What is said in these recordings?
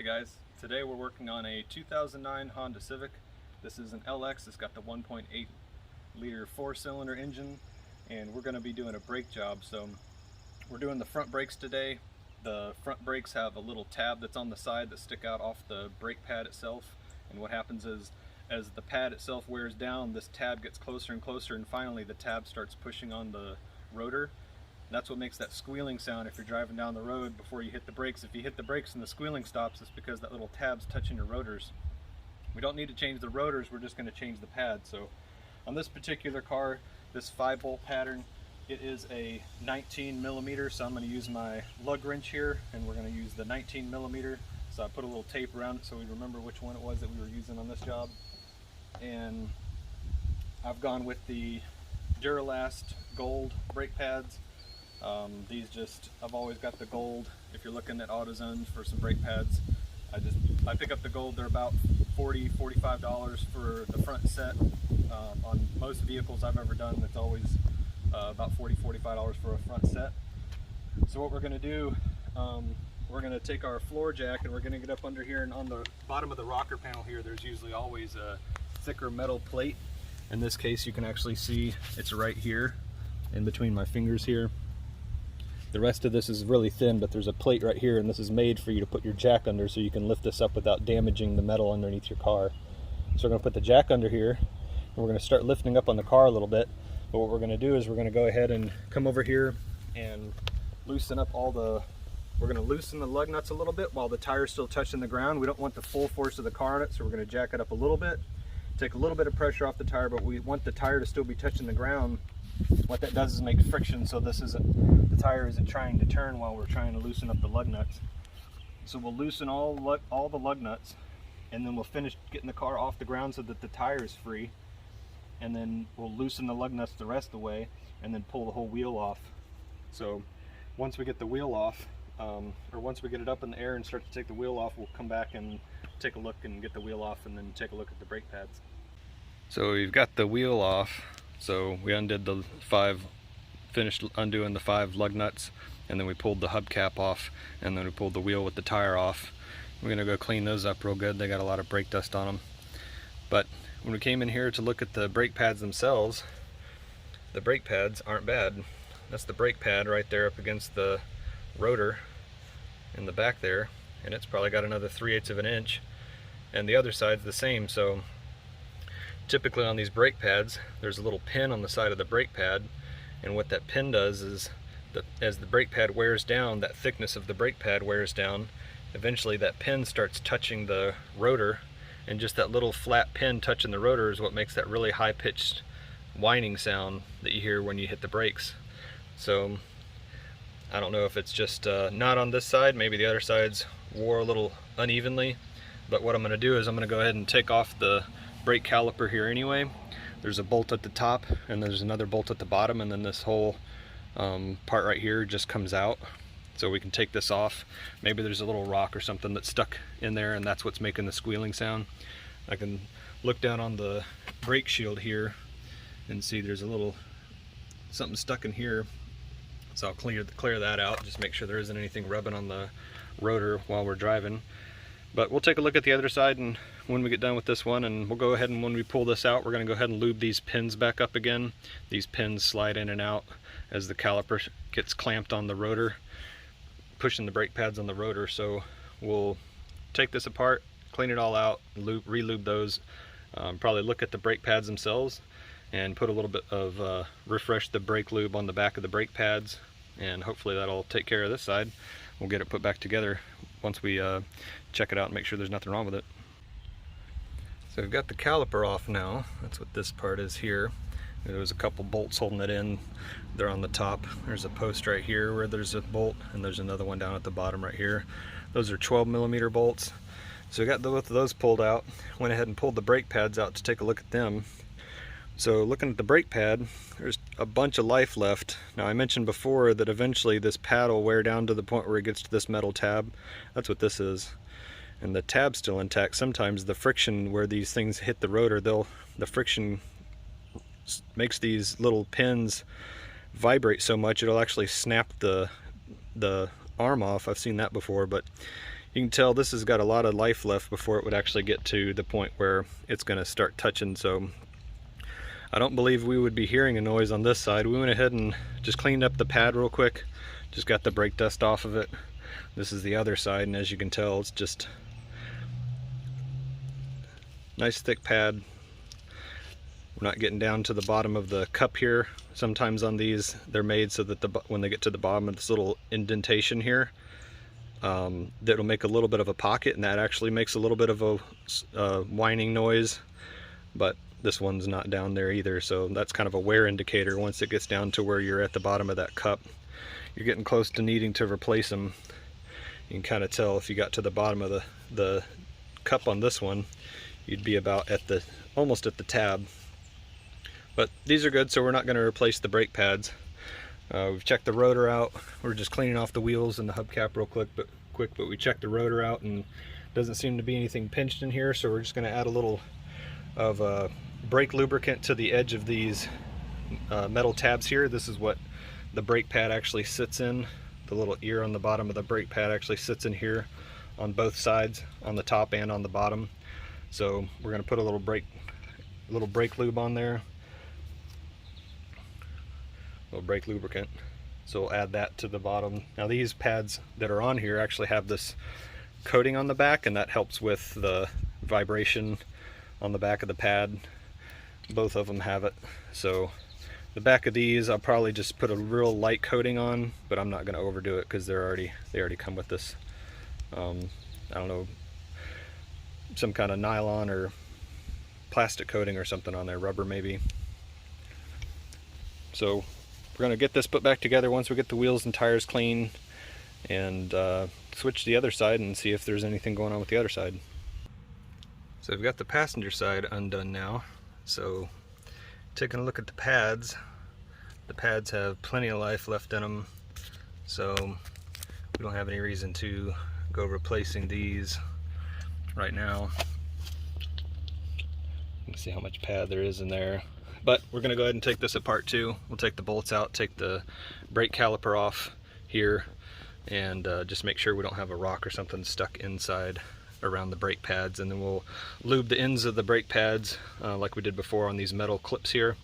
Hey guys, today we're working on a 2009 Honda Civic. This is an LX. It's got the 1.8 liter 4-cylinder engine, and we're going to be doing a brake job. So we're doing the front brakes today. The front brakes have a little tab that's on the side that stick out off the brake pad itself, and what happens is as the pad itself wears down, this tab gets closer and closer, and finally the tab starts pushing on the rotor. That's what makes that squealing sound if you're driving down the road before you hit the brakes. If you hit the brakes and the squealing stops, it's because that little tab's touching your rotors. We don't need to change the rotors, we're just going to change the pad. So on this particular car, this 5-bolt pattern, it is a 19 millimeter, so I'm going to use my lug wrench here, and we're going to use the 19 millimeter. So I put a little tape around it so we remember which one it was that we were using on this job. And I've gone with the Duralast gold brake pads. I've always got the gold. If you're looking at Autozone for some brake pads, I pick up the gold. They're about $40–45 for the front set. On most vehicles I've ever done, it's always about $40–45 for a front set. So what we're going to do, we're going to take our floor jack and we're going to get up under here, and on the bottom of the rocker panel here, there's usually always a thicker metal plate. In this case, you can actually see it's right here in between my fingers here. The rest of this is really thin, but there's a plate right here, and this is made for you to put your jack under so you can lift this up without damaging the metal underneath your car. So we're going to put the jack under here, and we're going to start lifting up on the car a little bit. But what we're going to do is we're going to go ahead and come over here and loosen up we're going to loosen the lug nuts a little bit while the tire's still touching the ground. We don't want the full force of the car on it, so we're going to jack it up a little bit, take a little bit of pressure off the tire, but we want the tire to still be touching the ground. What that does is make friction, so the tire isn't trying to turn while we're trying to loosen up the lug nuts. So we'll loosen all the lug nuts, and then we'll finish getting the car off the ground so that the tire is free, and then we'll loosen the lug nuts the rest of the way, and then pull the whole wheel off. So once we get the wheel off, or once we get it up in the air and start to take the wheel off, we'll come back and take a look and get the wheel off, and then take a look at the brake pads. So we've got the wheel off. So we finished undoing the 5 lug nuts, and then we pulled the hubcap off, and then we pulled the wheel with the tire off. We're gonna go clean those up real good. They got a lot of brake dust on them. But when we came in here to look at the brake pads themselves, the brake pads aren't bad. That's the brake pad right there up against the rotor in the back there, and it's probably got another 3/8 of an inch, and the other side's the same. So typically on these brake pads, there's a little pin on the side of the brake pad, and what that pin does is as the brake pad wears down, that thickness of the brake pad wears down, eventually that pin starts touching the rotor, and just that little flat pin touching the rotor is what makes that really high-pitched whining sound that you hear when you hit the brakes. So I don't know if it's just not on this side, maybe the other sides wore a little unevenly, but what I'm going to do is I'm going to go ahead and take off the brake caliper here anyway. There's a bolt at the top, and there's another bolt at the bottom, and then this whole part right here just comes out, so we can take this off. Maybe there's a little rock or something that's stuck in there, and that's what's making the squealing sound. I can look down on the brake shield here and see there's a little something stuck in here, so I'll clear that out, just make sure there isn't anything rubbing on the rotor while we're driving. But we'll take a look at the other side and when we get done with this one, and we'll go ahead and when we pull this out, we're going to go ahead and lube these pins back up again. These pins slide in and out as the caliper gets clamped on the rotor, pushing the brake pads on the rotor. So we'll take this apart, clean it all out, re-lube those, probably look at the brake pads themselves and put a little bit of refresh the brake lube on the back of the brake pads, and hopefully that'll take care of this side. We'll get it put back together once we check it out and make sure there's nothing wrong with it. So we've got the caliper off now. That's what this part is here. There was a couple bolts holding it in. They're on the top. There's a post right here where there's a bolt, and there's another one down at the bottom right here. Those are 12 millimeter bolts. So we got both of those pulled out. Went ahead and pulled the brake pads out to take a look at them. So looking at the brake pad, there's a bunch of life left. Now I mentioned before that eventually this pad will wear down to the point where it gets to this metal tab. That's what this is. And the tab's still intact. Sometimes the friction where these things hit the rotor, the friction makes these little pins vibrate so much it'll actually snap the arm off. I've seen that before, but You can tell this has got a lot of life left before it would actually get to the point where it's going to start touching. So I don't believe we would be hearing a noise on this side. We went ahead and just cleaned up the pad real quick, just got the brake dust off of it. This is the other side, and as you can tell, it's just nice thick pad. We're not getting down to the bottom of the cup here. Sometimes on these they're made so that when they get to the bottom of this little indentation here, that'll make a little bit of a pocket, and that actually makes a little bit of a whining noise. But this one's not down there either, so that's kind of a wear indicator. Once it gets down to where you're at the bottom of that cup, you're getting close to needing to replace them. You can kind of tell if you got to the bottom of the cup on this one, you'd be about at almost at the tab. But these are good, so we're not going to replace the brake pads. We've checked the rotor out. We're just cleaning off the wheels and the hubcap real quick, but we checked the rotor out and doesn't seem to be anything pinched in here, so we're just going to add a little of brake lubricant to the edge of these metal tabs here. This is what the brake pad actually sits in. The little ear on the bottom of the brake pad actually sits in here on both sides, on the top and on the bottom. So we're going to put a little brake lube on there, a little brake lubricant. So we'll add that to the bottom. Now these pads that are on here actually have this coating on the back, and that helps with the vibration on the back of the pad. Both of them have it. So the back of these I'll probably just put a real light coating on, but I'm not going to overdo it because they already come with this I don't know, some kind of nylon or plastic coating or something on there, rubber maybe. So we're going to get this put back together once we get the wheels and tires clean, and switch the other side and see if there's anything going on with the other side. So we've got the passenger side undone now. So taking a look at the pads have plenty of life left in them, so we don't have any reason to go replacing these right now. You can see how much pad there is in there, but we're going to go ahead and take this apart too. We'll take the bolts out, take the brake caliper off here, and just make sure we don't have a rock or something stuck inside around the brake pads, and then we'll lube the ends of the brake pads like we did before on these metal clips here.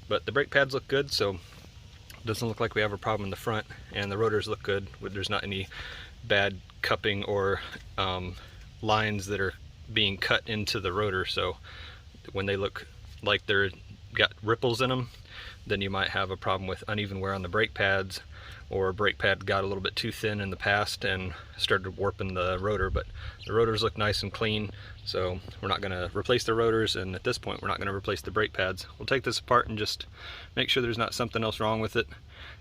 But the brake pads look good, so it doesn't look like we have a problem in the front, and the rotors look good. There's not any bad cupping or lines that are being cut into the rotor, so when they look like they're got ripples in them, then you might have a problem with uneven wear on the brake pads, or a brake pad got a little bit too thin in the past and started warping the rotor. But the rotors look nice and clean, so we're not going to replace the rotors, and at this point we're not going to replace the brake pads. We'll take this apart and just make sure there's not something else wrong with it,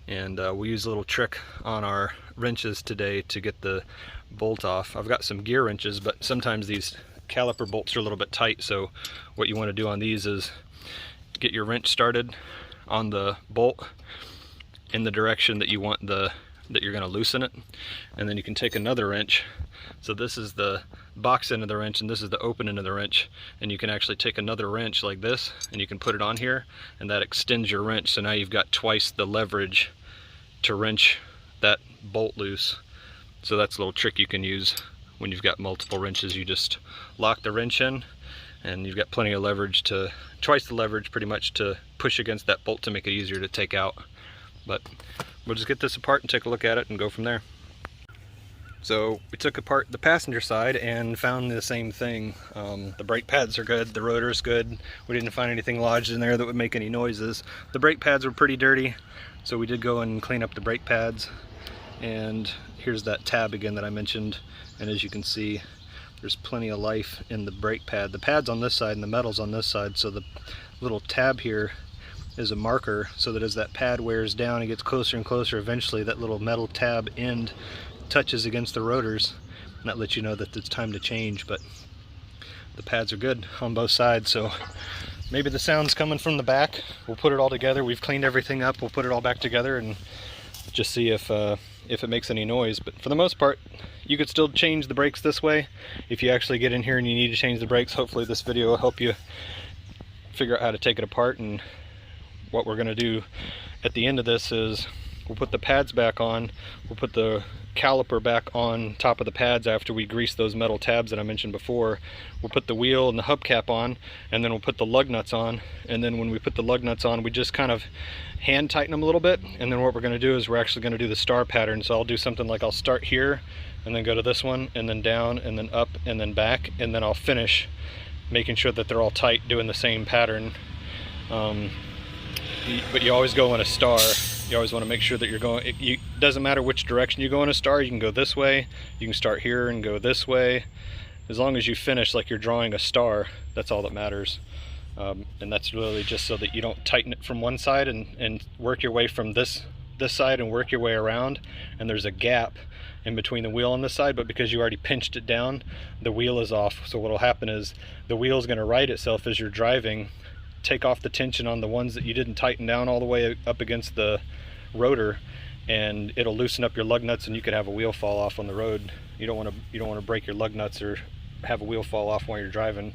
and we'll use a little trick on our wrenches today to get the bolt off. I've got some gear wrenches, but sometimes these caliper bolts are a little bit tight, so what you want to do on these is get your wrench started on the bolt in the direction that you want that you're going to loosen it, and then you can take another wrench. So this is the box end of the wrench and this is the open end of the wrench, and you can actually take another wrench like this and you can put it on here, and that extends your wrench, so now you've got twice the leverage to wrench that bolt loose. So that's a little trick you can use when you've got multiple wrenches. You just lock the wrench in and you've got plenty of leverage, twice the leverage pretty much, to push against that bolt to make it easier to take out. But we'll just get this apart and take a look at it and go from there. So we took apart the passenger side and found the same thing. The brake pads are good, the rotor's good. We didn't find anything lodged in there that would make any noises. The brake pads were pretty dirty, so we did go and clean up the brake pads. And here's that tab again that I mentioned, and as you can see, there's plenty of life in the brake pad. The pad's on this side and the metal's on this side, so the little tab here is a marker, so that as that pad wears down, it gets closer and closer. Eventually that little metal tab end touches against the rotors, and that lets you know that it's time to change. But the pads are good on both sides, so maybe the sound's coming from the back. We'll put it all together. We've cleaned everything up. We'll put it all back together and just see if it makes any noise. But for the most part, you could still change the brakes this way. If you actually get in here and you need to change the brakes, hopefully this video will help you figure out how to take it apart. And what we're going to do at the end of this is we'll put the pads back on, we'll put the caliper back on top of the pads after we grease those metal tabs that I mentioned before. We'll put the wheel and the hubcap on, and then we'll put the lug nuts on. And then when we put the lug nuts on, we just kind of hand tighten them a little bit. And then what we're going to do is we're actually going to do the star pattern. So I'll do something like I'll start here and then go to this one and then down and then up and then back, and then I'll finish making sure that they're all tight, doing the same pattern. But you always go in a star. You always want to make sure that you're going, it doesn't matter which direction you go in a star. You can go this way, you can start here and go this way. As long as you finish like you're drawing a star, that's all that matters. And that's really just so that you don't tighten it from one side and work your way from this side and work your way around, and there's a gap in between the wheel on this side, but because you already pinched it down, the wheel is off. So what will happen is the wheel is going to right itself as you're driving, take off the tension on the ones that you didn't tighten down all the way up against the rotor, and it'll loosen up your lug nuts, and you could have a wheel fall off on the road. You don't want to break your lug nuts or have a wheel fall off while you're driving.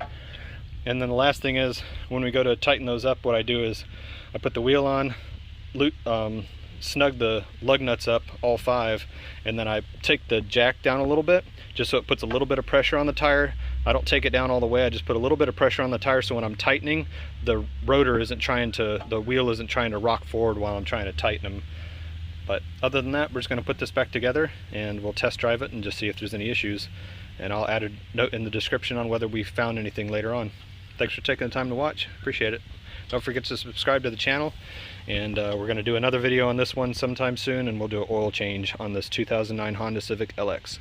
And then the last thing is, when we go to tighten those up, what I do is I put the wheel on, snug the lug nuts up, all 5, and then I take the jack down a little bit just so it puts a little bit of pressure on the tire. I don't take it down all the way, I just put a little bit of pressure on the tire, so when I'm tightening, the wheel isn't trying to rock forward while I'm trying to tighten them. But other than that, we're just going to put this back together and we'll test drive it and just see if there's any issues. And I'll add a note in the description on whether we found anything later on. Thanks for taking the time to watch, appreciate it. Don't forget to subscribe to the channel, and we're going to do another video on this one sometime soon, and we'll do an oil change on this 2009 Honda Civic LX.